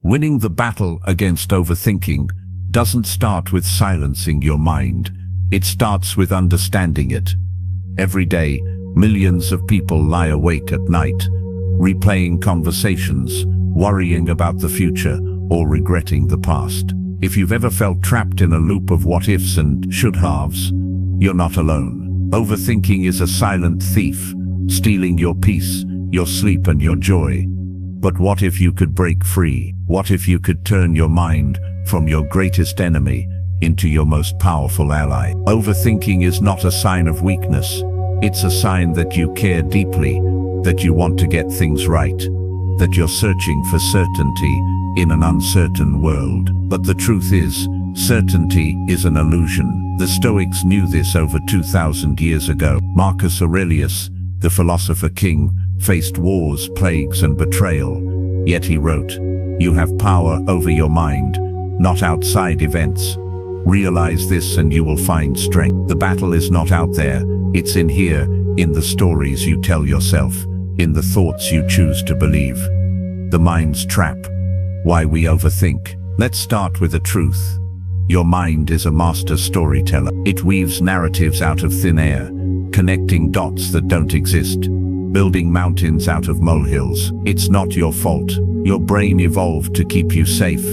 Winning the battle against overthinking doesn't start with silencing your mind. It starts with understanding it. Every day, millions of people lie awake at night, replaying conversations, worrying about the future, or regretting the past. If you've ever felt trapped in a loop of what-ifs and should-haves, you're not alone. Overthinking is a silent thief, stealing your peace, your sleep, and your joy. But what if you could break free? What if you could turn your mind from your greatest enemy into your most powerful ally? Overthinking is not a sign of weakness. It's a sign that you care deeply, that you want to get things right, that you're searching for certainty in an uncertain world. But the truth is, certainty is an illusion. The Stoics knew this over 2,000 years ago. Marcus Aurelius, the philosopher king, faced wars, plagues, and betrayal. Yet he wrote, "You have power over your mind, not outside events. Realize this and you will find strength." The battle is not out there, it's in here, in the stories you tell yourself, in the thoughts you choose to believe. The mind's trap. Why we overthink. Let's start with the truth. Your mind is a master storyteller. It weaves narratives out of thin air, connecting dots that don't exist, building mountains out of molehills. It's not your fault. Your brain evolved to keep you safe,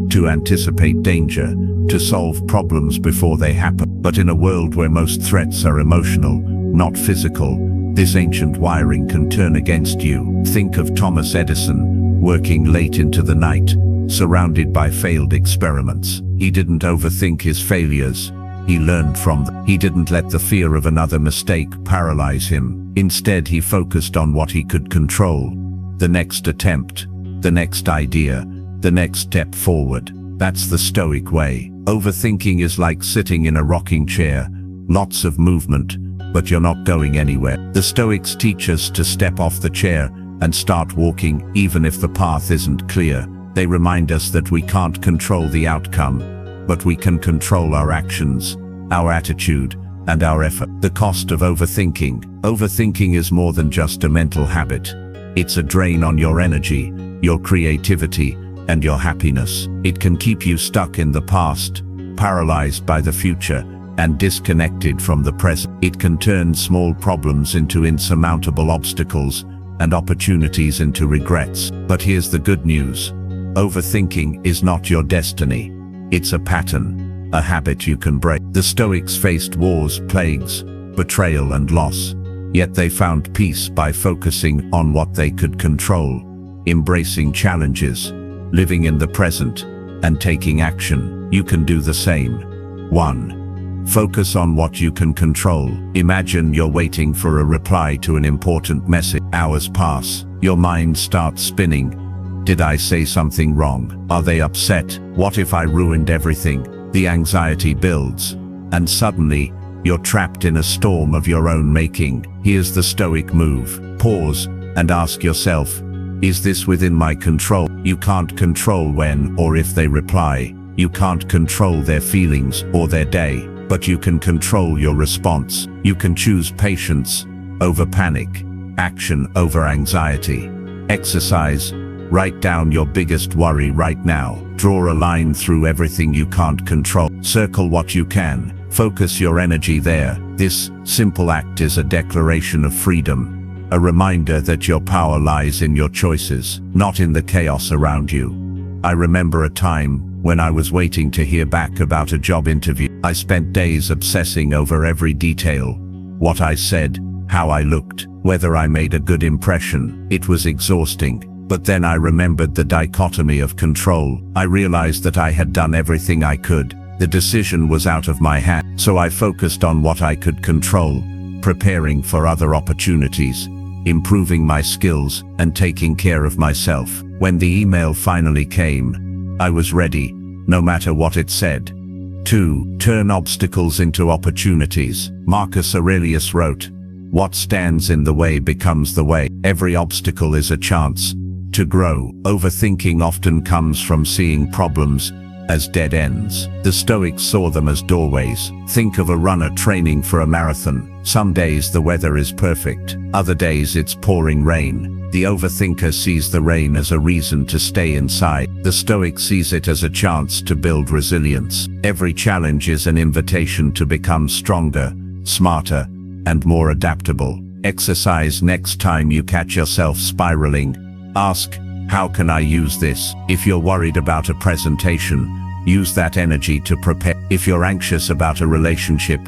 to anticipate danger, to solve problems before they happen. But in a world where most threats are emotional, not physical, this ancient wiring can turn against you. Think of Thomas Edison, working late into the night, surrounded by failed experiments. He didn't overthink his failures. He learned from them. He didn't let the fear of another mistake paralyze him. Instead, he focused on what he could control. The next attempt, the next idea, the next step forward. That's the Stoic way. Overthinking is like sitting in a rocking chair, lots of movement, but you're not going anywhere. The Stoics teach us to step off the chair and start walking, even if the path isn't clear. They remind us that we can't control the outcome, but we can control our actions, our attitude, and our effort. The cost of overthinking. Overthinking is more than just a mental habit. It's a drain on your energy, your creativity, and your happiness. It can keep you stuck in the past, paralyzed by the future, and disconnected from the present. It can turn small problems into insurmountable obstacles and opportunities into regrets. But here's the good news. Overthinking is not your destiny. It's a pattern, a habit you can break. The Stoics faced wars, plagues, betrayal, and loss. Yet they found peace by focusing on what they could control, embracing challenges, living in the present, and taking action. You can do the same. 1. Focus on what you can control. Imagine you're waiting for a reply to an important message. Hours pass. Your mind starts spinning. Did I say something wrong? Are they upset? What if I ruined everything? The anxiety builds, and suddenly, you're trapped in a storm of your own making. Here's the Stoic move. Pause and ask yourself, is this within my control? You can't control when or if they reply. You can't control their feelings or their day, but you can control your response. You can choose patience over panic, action over anxiety. Exercise. Write down your biggest worry right now. Draw a line through everything you can't control. Circle what you can. Focus your energy there. This simple act is a declaration of freedom, a reminder that your power lies in your choices, not in the chaos around you. I remember a time when I was waiting to hear back about a job interview. I spent days obsessing over every detail, what I said, how I looked, whether I made a good impression. It was exhausting. But then I remembered the dichotomy of control. I realized that I had done everything I could. The decision was out of my hands. So I focused on what I could control, preparing for other opportunities, improving my skills, and taking care of myself. When the email finally came, I was ready, no matter what it said. 2. Turn obstacles into opportunities. Marcus Aurelius wrote, "What stands in the way becomes the way." Every obstacle is a chance to grow. Overthinking often comes from seeing problems as dead ends. The Stoics saw them as doorways. Think of a runner training for a marathon. Some days the weather is perfect, other days it's pouring rain. The overthinker sees the rain as a reason to stay inside. The Stoic sees it as a chance to build resilience. Every challenge is an invitation to become stronger, smarter, and more adaptable. Exercise next time you catch yourself spiraling. Ask, how can I use this? If you're worried about a presentation, use that energy to prepare. If you're anxious about a relationship,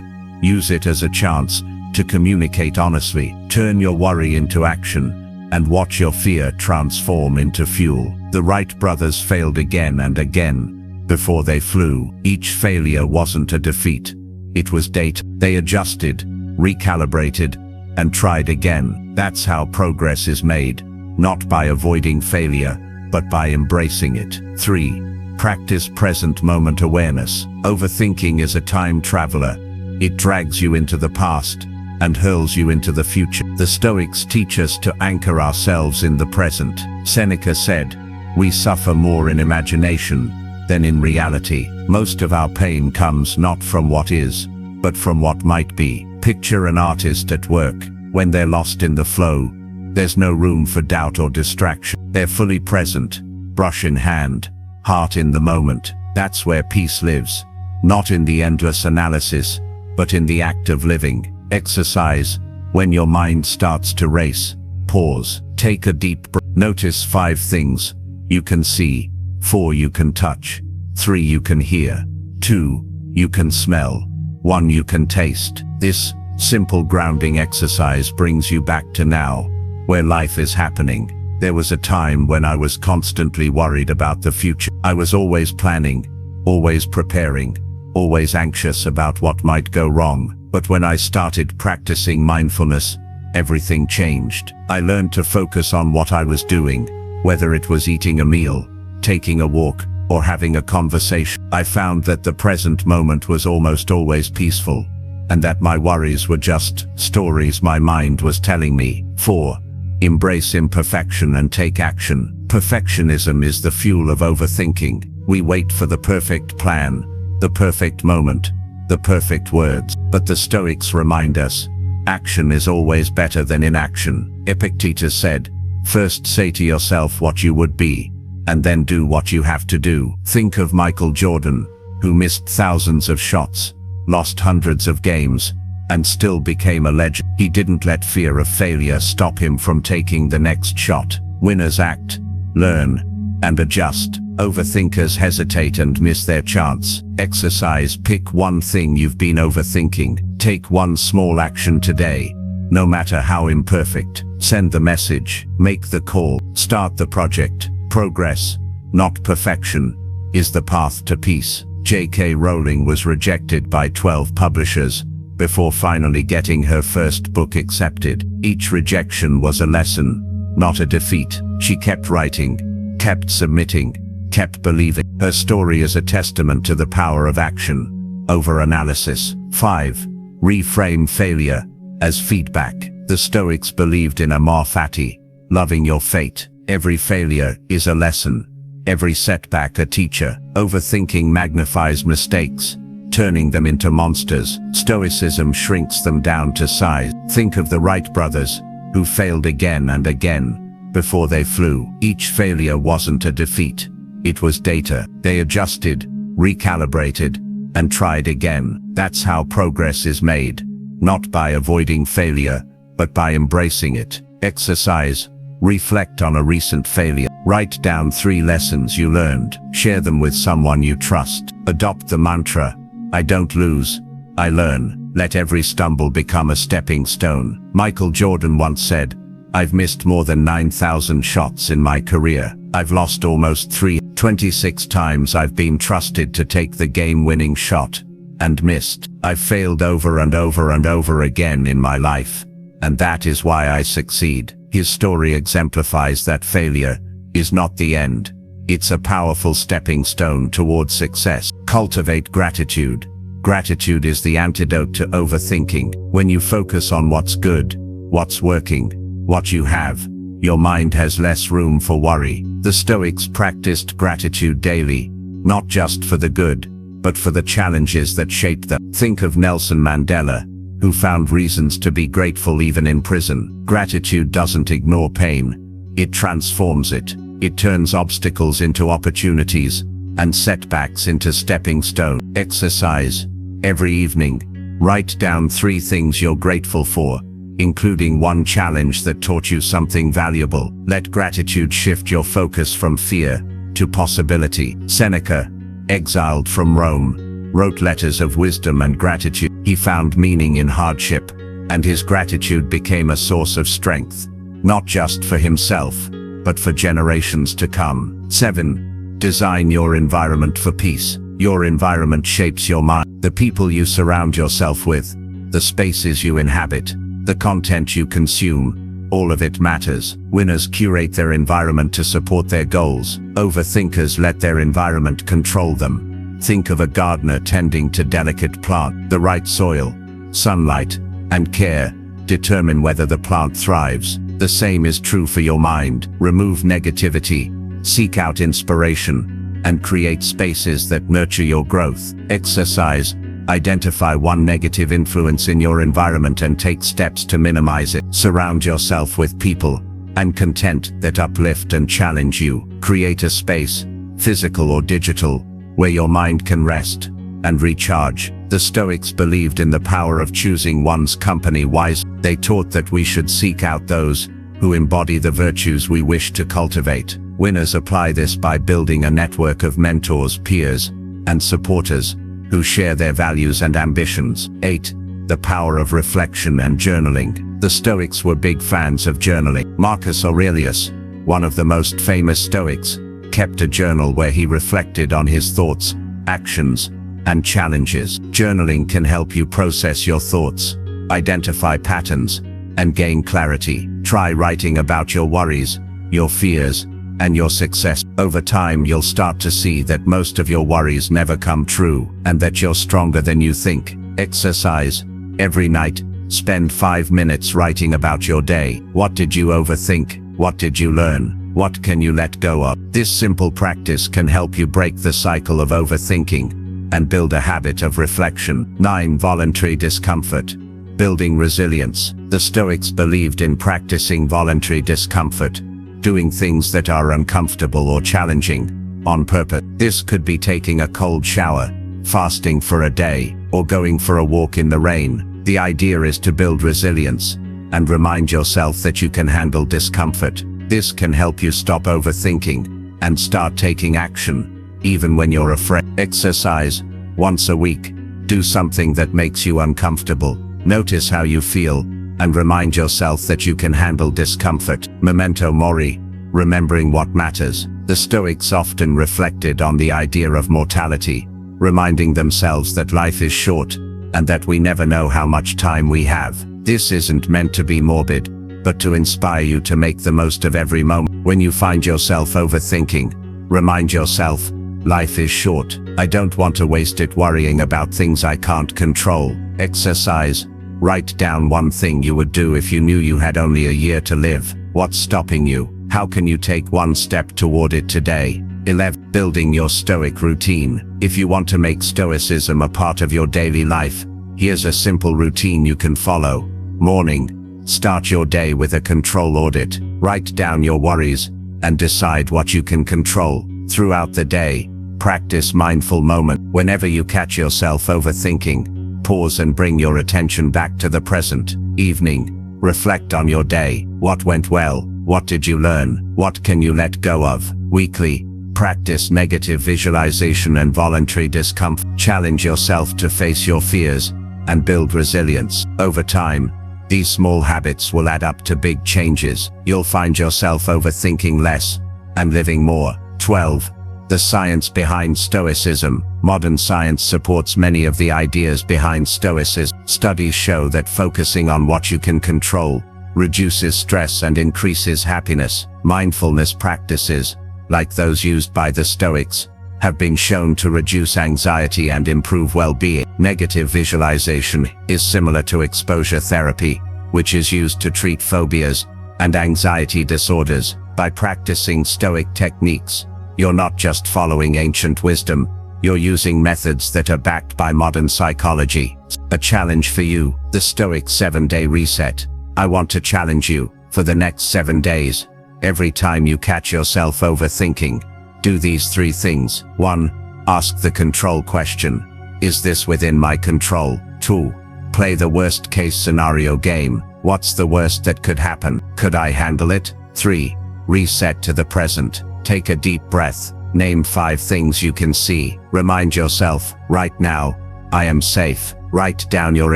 use it as a chance to communicate honestly. Turn your worry into action and watch your fear transform into fuel. The Wright brothers failed again and again before they flew. Each failure wasn't a defeat. It was data. They adjusted, recalibrated, and tried again. That's how progress is made, not by avoiding failure, but by embracing it. 3. Practice present moment awareness. Overthinking is a time traveler. It drags you into the past and hurls you into the future. The Stoics teach us to anchor ourselves in the present. Seneca said, "We suffer more in imagination than in reality." Most of our pain comes not from what is, but from what might be. Picture an artist at work. When they're lost in the flow, there's no room for doubt or distraction. They're fully present, brush in hand, heart in the moment. That's where peace lives, not in the endless analysis, but in the act of living. Exercise. When your mind starts to race, pause, take a deep breath. Notice 5 things you can see, 4 you can touch, 3 you can hear, 2 you can smell, 1 you can taste. This simple grounding exercise brings you back to now, where life is happening. There was a time when I was constantly worried about the future. I was always planning, always preparing, always anxious about what might go wrong. But when I started practicing mindfulness, everything changed. I learned to focus on what I was doing, whether it was eating a meal, taking a walk, or having a conversation. I found that the present moment was almost always peaceful, and that my worries were just stories my mind was telling me. 4. Embrace imperfection and take action. Perfectionism is the fuel of overthinking. We wait for the perfect plan, the perfect moment, the perfect words. But the Stoics remind us, action is always better than inaction. Epictetus said, "First say to yourself what you would be, and then do what you have to do." Think of Michael Jordan, who missed thousands of shots, lost hundreds of games, and still became a legend. He didn't let fear of failure stop him from taking the next shot. Winners act, learn, and adjust. Overthinkers hesitate and miss their chance. Exercise. Pick one thing you've been overthinking. Take one small action today, no matter how imperfect. Send the message, make the call, start the project. Progress, not perfection, is the path to peace. J.K. Rowling was rejected by 12 publishers before finally getting her first book accepted. Each rejection was a lesson, not a defeat. She kept writing, kept submitting, kept believing. Her story is a testament to the power of action over analysis. 5. Reframe failure as feedback. The Stoics believed in amor fati, loving your fate. Every failure is a lesson, every setback a teacher. Overthinking magnifies mistakes, turning them into monsters. Stoicism shrinks them down to size. Think of the Wright brothers, who failed again and again before they flew. Each failure wasn't a defeat. It was data. They adjusted, recalibrated, and tried again. That's how progress is made, not by avoiding failure, but by embracing it. Exercise. Reflect on a recent failure. Write down 3 lessons you learned. Share them with someone you trust. Adopt the mantra, I don't lose, I learn. Let every stumble become a stepping stone. Michael Jordan once said, "I've missed more than 9,000 shots in my career. I've lost almost 26 times I've been trusted to take the game-winning shot and missed. I've failed over and over and over again in my life, and that is why I succeed." His story exemplifies that failure is not the end. It's a powerful stepping stone towards success. Cultivate gratitude. Gratitude is the antidote to overthinking. When you focus on what's good, what's working, what you have, your mind has less room for worry. The Stoics practiced gratitude daily, not just for the good, but for the challenges that shaped them. Think of Nelson Mandela, who found reasons to be grateful even in prison. Gratitude doesn't ignore pain, it transforms it. It turns obstacles into opportunities, and setbacks into stepping stones. Exercise. Every evening, write down 3 things you're grateful for, including one challenge that taught you something valuable. Let gratitude shift your focus from fear to possibility. Seneca, exiled from Rome, wrote letters of wisdom and gratitude. He found meaning in hardship, and his gratitude became a source of strength, not just for himself, but for generations to come. 7. Design your environment for peace. Your environment shapes your mind. The people you surround yourself with, the spaces you inhabit, the content you consume, all of it matters. Winners curate their environment to support their goals. Overthinkers let their environment control them. Think of a gardener tending to delicate plant. The right soil, sunlight, and care determine whether the plant thrives. The same is true for your mind. Remove negativity, seek out inspiration, and create spaces that nurture your growth. Exercise. Identify one negative influence in your environment and take steps to minimize it. Surround yourself with people and content that uplift and challenge you. Create a space, physical or digital, where your mind can rest and recharge. The Stoics believed in the power of choosing one's company wisely. They taught that we should seek out those who embody the virtues we wish to cultivate. Winners apply this by building a network of mentors, peers, and supporters who share their values and ambitions. 8. The power of reflection and journaling. The Stoics were big fans of journaling. Marcus Aurelius, one of the most famous Stoics, kept a journal where he reflected on his thoughts, actions, and challenges. Journaling can help you process your thoughts, identify patterns, and gain clarity. Try writing about your worries, your fears, and your success. Over time, you'll start to see that most of your worries never come true, and that you're stronger than you think. Exercise. Every night, spend 5 minutes writing about your day. What did you overthink? What did you learn? What can you let go of? This simple practice can help you break the cycle of overthinking and build a habit of reflection. 9. Voluntary discomfort. Building resilience. The Stoics believed in practicing voluntary discomfort, doing things that are uncomfortable or challenging, on purpose. This could be taking a cold shower, fasting for a day, or going for a walk in the rain. The idea is to build resilience and remind yourself that you can handle discomfort. This can help you stop overthinking and start taking action, even when you're afraid. Exercise. Once a week, do something that makes you uncomfortable. Notice how you feel, and remind yourself that you can handle discomfort. Memento mori, remembering what matters. The Stoics often reflected on the idea of mortality, reminding themselves that life is short, and that we never know how much time we have. This isn't meant to be morbid, but to inspire you to make the most of every moment. When you find yourself overthinking, remind yourself, life is short. I don't want to waste it worrying about things I can't control. Exercise. Write down one thing you would do if you knew you had only a year to live. What's stopping you? How can you take one step toward it today? 11. Building your Stoic routine. If you want to make Stoicism a part of your daily life, here's a simple routine you can follow. Morning. Start your day with a control audit. Write down your worries and decide what you can control. Throughout the day, practice mindful moment. Whenever you catch yourself overthinking, pause and bring your attention back to the present. Evening. Reflect on your day. What went well? What did you learn? What can you let go of? Weekly. Practice negative visualization and voluntary discomfort. Challenge yourself to face your fears and build resilience. Over time, these small habits will add up to big changes. You'll find yourself overthinking less and living more. 12. The science behind Stoicism. Modern science supports many of the ideas behind Stoicism. Studies show that focusing on what you can control reduces stress and increases happiness. Mindfulness practices, like those used by the Stoics, have been shown to reduce anxiety and improve well-being. Negative visualization is similar to exposure therapy, which is used to treat phobias and anxiety disorders. By practicing Stoic techniques, You're not just following ancient wisdom, you're using methods that are backed by modern psychology. A challenge for you, the Stoic 7-day reset. I want to challenge you, for the next 7 days, every time you catch yourself overthinking, do these 3 things. 1. Ask the control question. Is this within my control? 2. Play the worst case scenario game. What's the worst that could happen? Could I handle it? 3. Reset to the present. Take a deep breath. Name 5 things you can see. Remind yourself, right now, I am safe. Write down your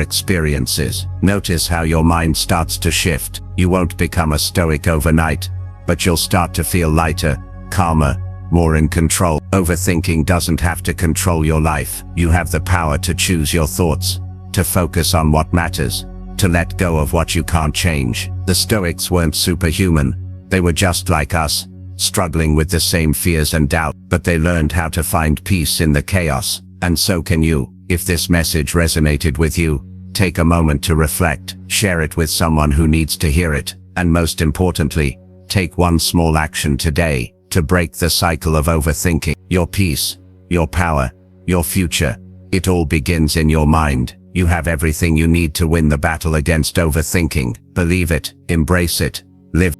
experiences. Notice how your mind starts to shift. You won't become a stoic overnight, but you'll start to feel lighter, calmer, more in control. Overthinking doesn't have to control your life. You have the power to choose your thoughts, to focus on what matters, to let go of what you can't change. The Stoics weren't superhuman. They were just like us, struggling with the same fears and doubt, but they learned how to find peace in the chaos. And so can you. If this message resonated with you, take a moment to reflect, share it with someone who needs to hear it, and most importantly, take one small action today to break the cycle of overthinking. Your peace, your power, your future, it all begins in your mind. You have everything you need to win the battle against overthinking. Believe it, embrace it, live